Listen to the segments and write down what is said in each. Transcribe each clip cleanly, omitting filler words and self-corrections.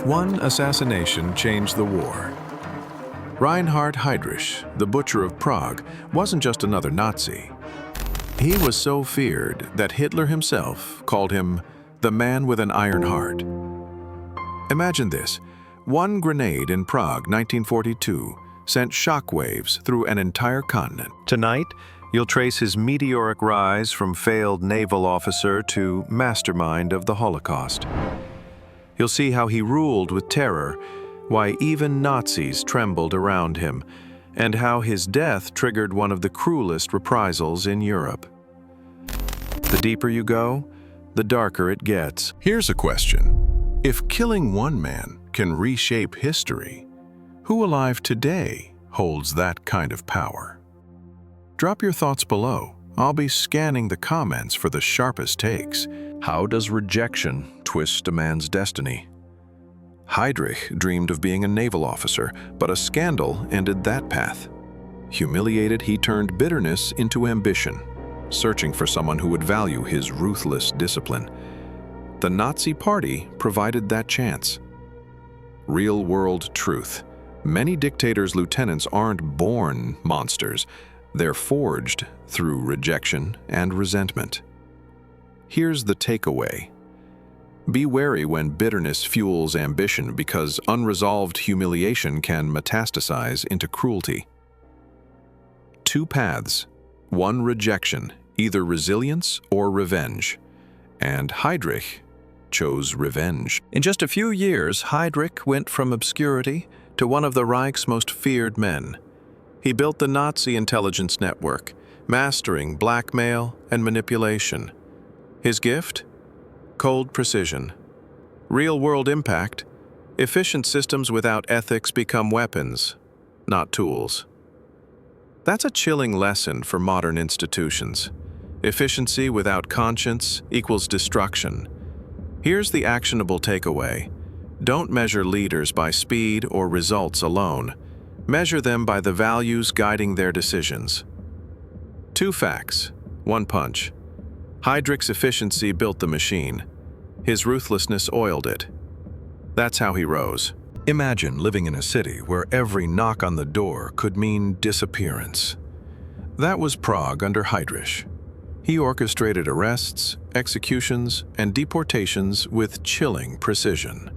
One assassination changed the war. Reinhard Heydrich, the butcher of Prague, wasn't just another Nazi. He was so feared that Hitler himself called him the man with an iron heart. Imagine this: one grenade in Prague, 1942, sent shockwaves through an entire continent. Tonight, you'll trace his meteoric rise from failed naval officer to mastermind of the Holocaust. You'll see how he ruled with terror, why even Nazis trembled around him, and how his death triggered one of the cruelest reprisals in Europe. The deeper you go, the darker it gets. Here's a question. If killing one man can reshape history, who alive today holds that kind of power? Drop your thoughts below. I'll be scanning the comments for the sharpest takes. How does rejection twist a man's destiny? Heydrich dreamed of being a naval officer, but a scandal ended that path. Humiliated, he turned bitterness into ambition, searching for someone who would value his ruthless discipline. The Nazi Party provided that chance. Real-world truth. Many dictators' lieutenants aren't born monsters. They're forged through rejection and resentment. Here's the takeaway. Be wary when bitterness fuels ambition, because unresolved humiliation can metastasize into cruelty. Two paths. One rejection, either resilience or revenge. And Heydrich chose revenge. In just a few years, Heydrich went from obscurity to one of the Reich's most feared men. He built the Nazi intelligence network, mastering blackmail and manipulation. His gift? Cold precision. Real-world impact? Efficient systems without ethics become weapons, not tools. That's a chilling lesson for modern institutions. Efficiency without conscience equals destruction. Here's the actionable takeaway. Don't measure leaders by speed or results alone. Measure them by the values guiding their decisions. Two facts, one punch. Heydrich's efficiency built the machine. His ruthlessness oiled it. That's how he rose. Imagine living in a city where every knock on the door could mean disappearance. That was Prague under Heydrich. He orchestrated arrests, executions, and deportations with chilling precision.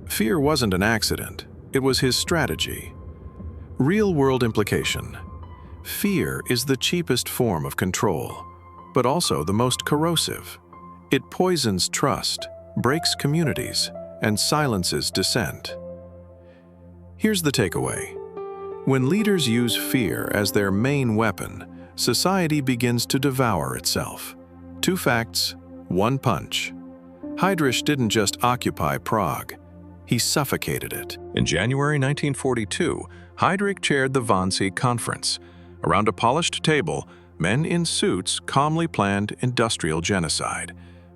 Fear wasn't an accident. It was his strategy. Real-world implication. Fear is the cheapest form of control, but also the most corrosive. It poisons trust, breaks communities, and silences dissent. Here's the takeaway. When leaders use fear as their main weapon, society begins to devour itself. Two facts, one punch. Heydrich didn't just occupy Prague. He suffocated it. In January 1942, Heydrich chaired the Wannsee Conference. Around a polished table, men in suits calmly planned industrial genocide.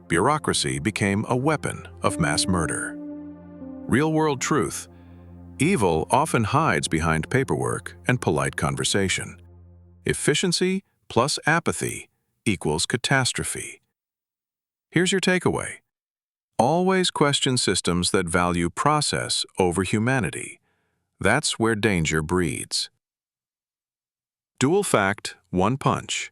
Bureaucracy became a weapon of mass murder. Real-world truth. Evil often hides behind paperwork and polite conversation. Efficiency plus apathy equals catastrophe. Here's your takeaway. Always question systems that value process over humanity. That's where danger breeds. Dual fact, one punch.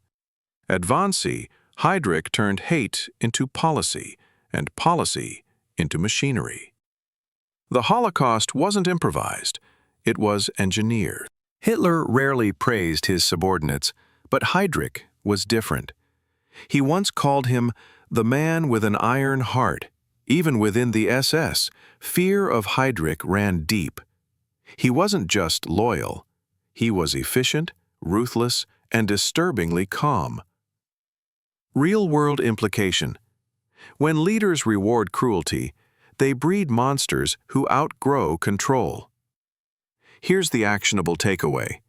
At Wannsee, Heydrich turned hate into policy, and policy into machinery. The Holocaust wasn't improvised, it was engineered. Hitler rarely praised his subordinates, but Heydrich was different. He once called him the man with an iron heart. Even within the SS, fear of Heydrich ran deep. He wasn't just loyal, he was efficient, ruthless, and disturbingly calm. Real-world implication. When leaders reward cruelty, they breed monsters who outgrow control. Here's the actionable takeaway.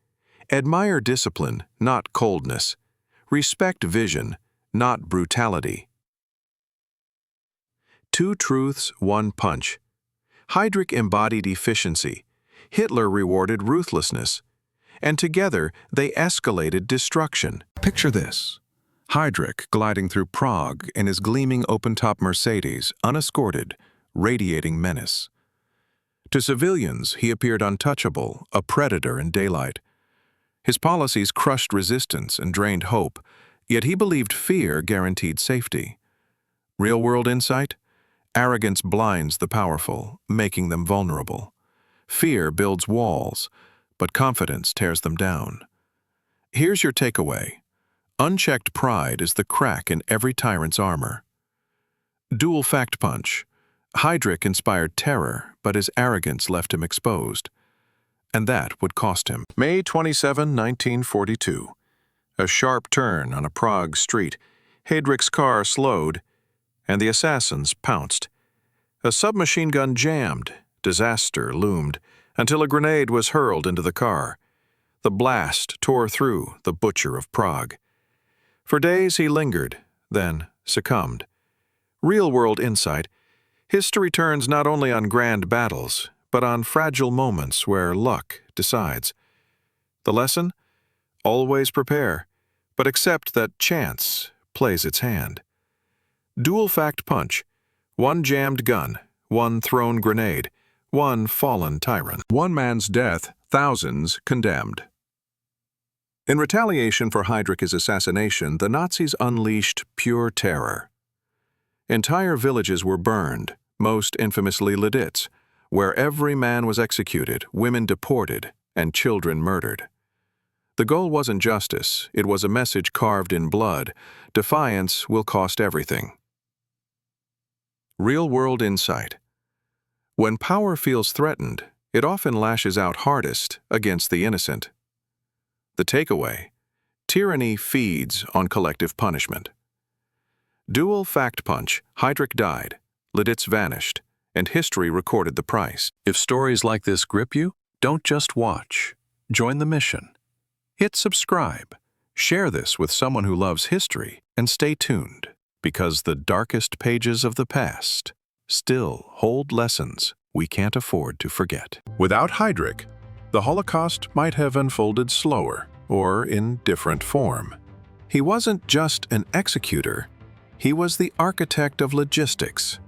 Admire discipline, not coldness. Respect vision, not brutality. Two truths, one punch. Heydrich embodied efficiency. Hitler rewarded ruthlessness. And together, they escalated destruction. Picture this. Heydrich gliding through Prague in his gleaming open-top Mercedes, unescorted, radiating menace. To civilians, he appeared untouchable, a predator in daylight. His policies crushed resistance and drained hope, yet he believed fear guaranteed safety. Real-world insight? Arrogance blinds the powerful, making them vulnerable. Fear builds walls, but confidence tears them down. Here's your takeaway. Unchecked pride is the crack in every tyrant's armor. Dual fact punch. Heydrich inspired terror, but his arrogance left him exposed. And that would cost him. May 27, 1942. A sharp turn on a Prague street. Heydrich's car slowed, and the assassins pounced. A submachine gun jammed. Disaster loomed, until a grenade was hurled into the car. The blast tore through the butcher of Prague. For days he lingered, then succumbed. Real-world insight. History turns not only on grand battles, but on fragile moments where luck decides. The lesson? Always prepare, but accept that chance plays its hand. Dual fact punch. One jammed gun, one thrown grenade, one fallen tyrant. One man's death, thousands condemned. In retaliation for Heydrich's assassination, the Nazis unleashed pure terror. Entire villages were burned, most infamously Löditz, where every man was executed, women deported, and children murdered. The goal wasn't justice, it was a message carved in blood. Defiance will cost everything. Real-world insight. When power feels threatened, it often lashes out hardest against the innocent. The takeaway: tyranny feeds on collective punishment. Dual fact punch. Heydrich died, Löditz vanished, and history recorded the price. If stories like this grip you, don't just watch. Join the mission. Hit subscribe. Share this with someone who loves history, and stay tuned, because the darkest pages of the past still hold lessons we can't afford to forget. Without Heydrich, the Holocaust might have unfolded slower or in different form. He wasn't just an executor, he was the architect of logistics,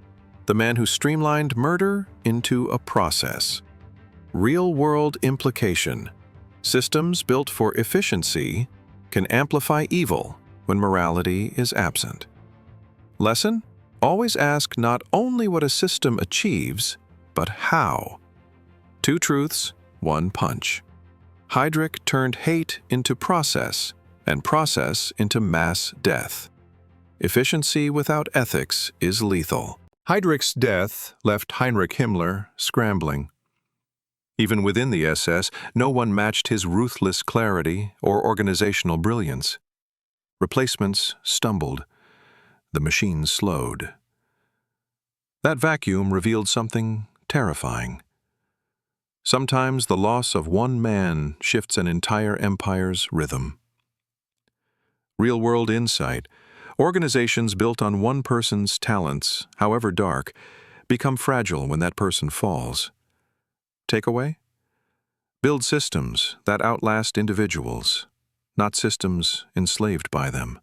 the man who streamlined murder into a process. Real-world implication. Systems built for efficiency can amplify evil when morality is absent. Lesson? Always ask not only what a system achieves, but how. Two truths, one punch. Heydrich turned hate into process, and process into mass death. Efficiency without ethics is lethal. Heydrich's death left Heinrich Himmler scrambling. Even within the SS, no one matched his ruthless clarity or organizational brilliance. Replacements stumbled. The machines slowed. That vacuum revealed something terrifying. Sometimes the loss of one man shifts an entire empire's rhythm. Real-world insight. Organizations built on one person's talents, however dark, become fragile when that person falls. Takeaway? Build systems that outlast individuals, not systems enslaved by them.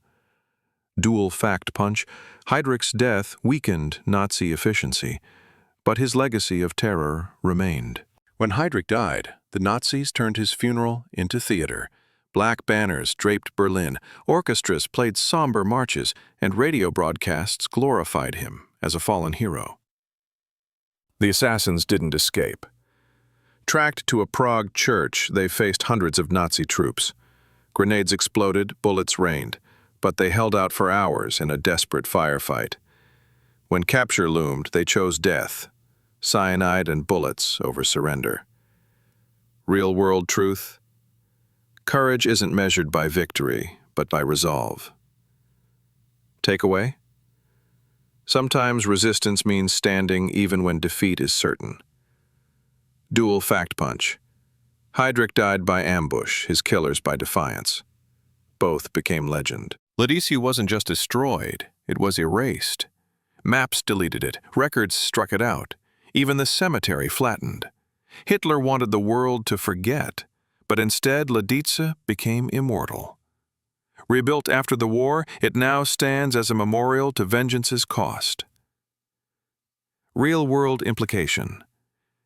Dual fact punch. Heydrich's death weakened Nazi efficiency, but his legacy of terror remained. When Heydrich died, the Nazis turned his funeral into theater. Black banners draped Berlin, orchestras played somber marches, and radio broadcasts glorified him as a fallen hero. The assassins didn't escape. Tracked to a Prague church, they faced hundreds of Nazi troops. Grenades exploded, bullets rained, but they held out for hours in a desperate firefight. When capture loomed, they chose death, cyanide and bullets over surrender. Real-world truth? Courage isn't measured by victory, but by resolve. Takeaway? Sometimes resistance means standing even when defeat is certain. Dual fact punch. Heydrich died by ambush, his killers by defiance. Both became legend. Löditz wasn't just destroyed, it was erased. Maps deleted it, records struck it out. Even the cemetery flattened. Hitler wanted the world to forget, but instead Löditz became immortal. Rebuilt after the war, it now stands as a memorial to vengeance's cost. Real-world implication.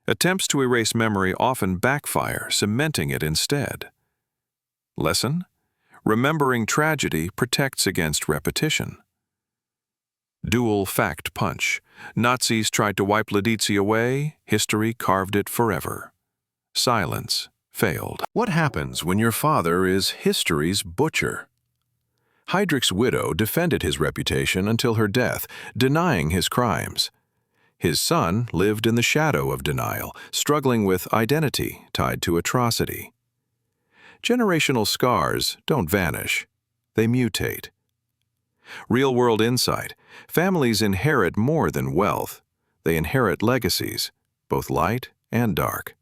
Attempts to erase memory often backfire, cementing it instead. Lesson: remembering tragedy protects against repetition. Dual fact punch. Nazis tried to wipe Lidice away, history carved it forever. Silence failed. What happens when your father is history's butcher? Heydrich's widow defended his reputation until her death, denying his crimes. His son lived in the shadow of denial, struggling with identity tied to atrocity. Generational scars don't vanish, they mutate. Real-world insight: families inherit more than wealth. They inherit legacies, both light and dark.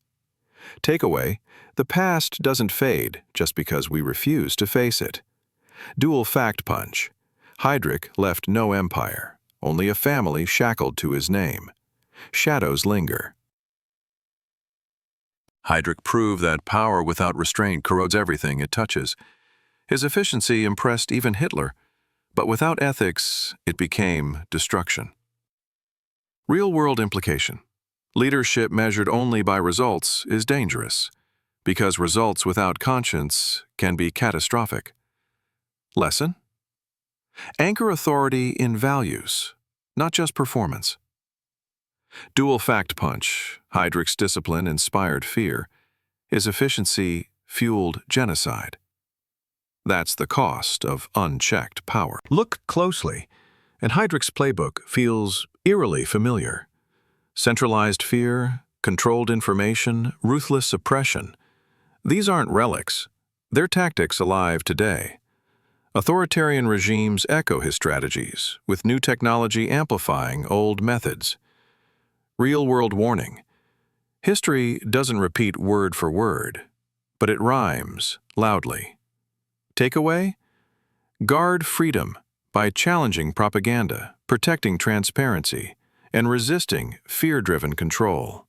Takeaway: the past doesn't fade just because we refuse to face it. Dual fact punch. Heydrich left no empire, only a family shackled to his name. Shadows linger. Heydrich proved that power without restraint corrodes everything it touches. His efficiency impressed even Hitler, but without ethics, it became destruction. Real-world implication: leadership measured only by results is dangerous, because results without conscience can be catastrophic. Lesson: anchor authority in values, not just performance. Dual fact punch. Heydrich's discipline inspired fear. His efficiency fueled genocide. That's the cost of unchecked power. Look closely, and Heydrich's playbook feels eerily familiar. Centralized fear, controlled information, ruthless oppression. These aren't relics. They're tactics alive today. Authoritarian regimes echo his strategies, with new technology amplifying old methods. Real-world warning: history doesn't repeat word for word, but it rhymes loudly. Takeaway: guard freedom by challenging propaganda, protecting transparency, and resisting fear-driven control.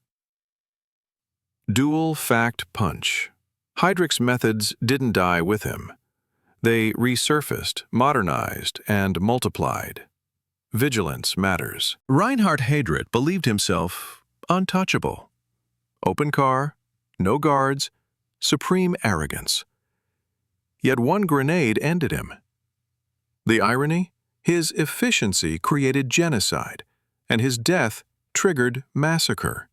Dual fact punch. Heydrich's methods didn't die with him. They resurfaced, modernized, and multiplied. Vigilance matters. Reinhard Heydrich believed himself untouchable. Open car, no guards, supreme arrogance. Yet one grenade ended him. The irony? His efficiency created genocide, and his death triggered massacre.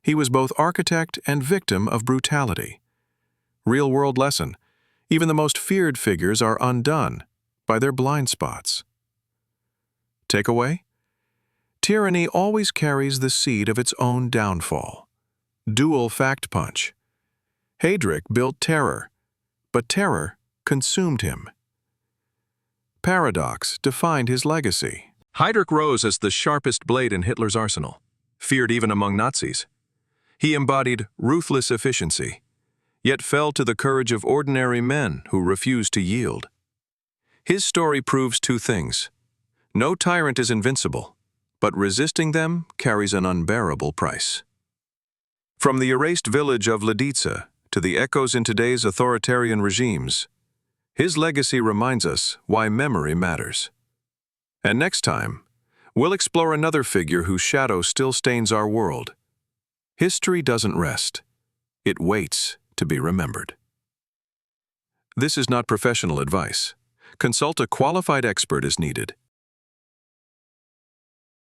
He was both architect and victim of brutality. Real-world lesson: even the most feared figures are undone by their blind spots. Takeaway: tyranny always carries the seed of its own downfall. Dual fact punch. Heydrich built terror, but terror consumed him. Paradox defined his legacy. Heydrich rose as the sharpest blade in Hitler's arsenal, feared even among Nazis. He embodied ruthless efficiency, yet fell to the courage of ordinary men who refused to yield. His story proves two things: no tyrant is invincible, but resisting them carries an unbearable price. From the erased village of Lidice to the echoes in today's authoritarian regimes, his legacy reminds us why memory matters. And next time, we'll explore another figure whose shadow still stains our world. History doesn't rest. It waits to be remembered. This is not professional advice. Consult a qualified expert as needed.